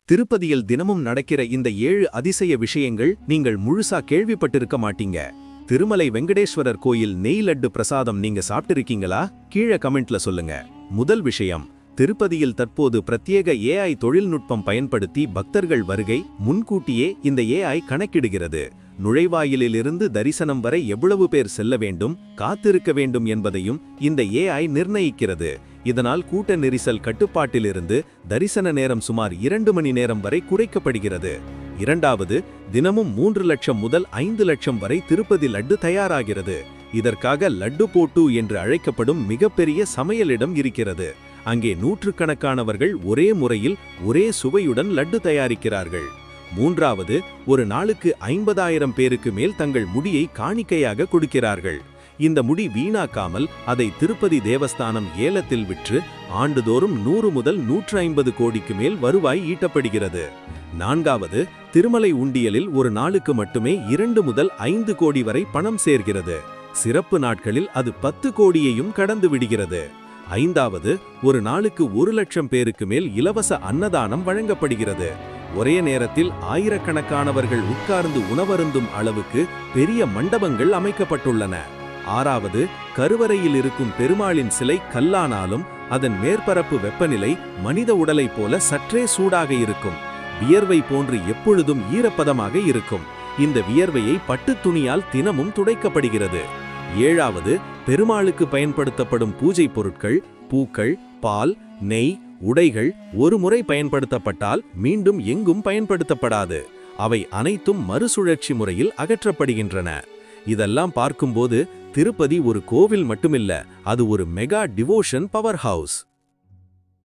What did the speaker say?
திருப்பதியில் தினமும் நடக்கிற இந்த 7 அதிசய விஷயங்கள் நீங்கள் முழுசா கேள்விப்பட்டிருக்க மாட்டீங்க. திருமலை வெங்கடேஸ்வரர் கோயில் நெய் லட்டு பிரசாதம் நீங்க சாப்பிட்டிருக்கீங்களா? கீழே கமெண்ட்ல சொல்லுங்க. முதல் விஷயம், திருப்பதியில் தற்போது பிரத்யேக AI தொழில்நுட்பம் பயன்படுத்தி பக்தர்கள் வருகை முன்கூட்டியே இந்த AI கணக்கிடுகிறது. நுழைவாயிலிலிருந்து தரிசனம் வரை எவ்வளவு பேர் செல்ல வேண்டும், காத்திருக்க வேண்டும் என்பதையும் இந்த AI நிர்ணயிக்கிறது. இதனால் கூட்ட நெரிசல் கட்டுப்பாட்டிலிருந்து தரிசன நேரம் சுமார் 2 மணி நேரம் வரை குறைக்கப்படுகிறது. இரண்டாவது, தினமும் 3 லட்சம் முதல் 5 லட்சம் வரை திருப்பதி லட்டு தயாராகிறது. இதற்காக லட்டு போட்டு என்று அழைக்கப்படும் மிகப்பெரிய சமையலிடம் இருக்கிறது. அங்கே நூற்றுக்கணக்கானவர்கள் ஒரே முறையில் ஒரே சுவையுடன் லட்டு தயாரிக்கிறார்கள். மூன்றாவது, ஒரு நாளுக்கு 50,000 பேருக்கு மேல் தங்கள் முடியை காணிக்கையாக கொடுக்கிறார்கள். இந்த முடி வீணாக்காமல் அதை திருப்பதி தேவஸ்தானம் ஏலத்தில் விற்று ஆண்டுதோறும் 100 முதல் 150 கோடிக்கு மேல் வருவாய் ஈட்டப்படுகிறது. நான்காவது, திருமலை உண்டியலில் ஒரு நாளுக்கு மட்டுமே 2 முதல் 5 கோடி வரை பணம் சேர்கிறது. சிறப்பு நாட்களில் அது 10 கோடியையும் கடந்து விடுகிறது. ஐந்தாவது, ஒரு நாளுக்கு 1 லட்சம் பேருக்கு மேல் இலவச அன்னதானம் வழங்கப்படுகிறது. ஒரே நேரத்தில் ஆயிரக்கணக்கானவர்கள் உட்கார்ந்து உணவருந்தும் அளவுக்கு பெரிய மண்டபங்கள் அமைக்கப்பட்டுள்ளன. ஆறாவது, கருவறையில் இருக்கும் பெருமாளின் சிலை கல்லானாலும் அதன் மேற்பரப்பு வெப்பநிலை மனித உடலைப் போல சற்றே சூடாக இருக்கும். வியர்வை போன்று எப்பொழுதும் ஈரப்பதமாக இருக்கும். இந்த வியர்வையை பட்டுத் துணியால் தினமும் துடைக்கப்படுகிறது. ஏழாவது, பெருமாளுக்கு பயன்படுத்தப்படும் பூஜை பொருட்கள், பூக்கள், பால், நெய், உடைகள் ஒரு முறை பயன்படுத்தப்பட்டால் மீண்டும் எங்கும் பயன்படுத்தப்படாது. அவை அனைத்தும் மறுசுழற்சி முறையில் அகற்றப்படுகின்றன. இதெல்லாம் பார்க்கும்போது திருப்பதி ஒரு கோவில் மட்டுமில்ல, அது ஒரு மெகா டிவோஷன் பவர் ஹவுஸ்.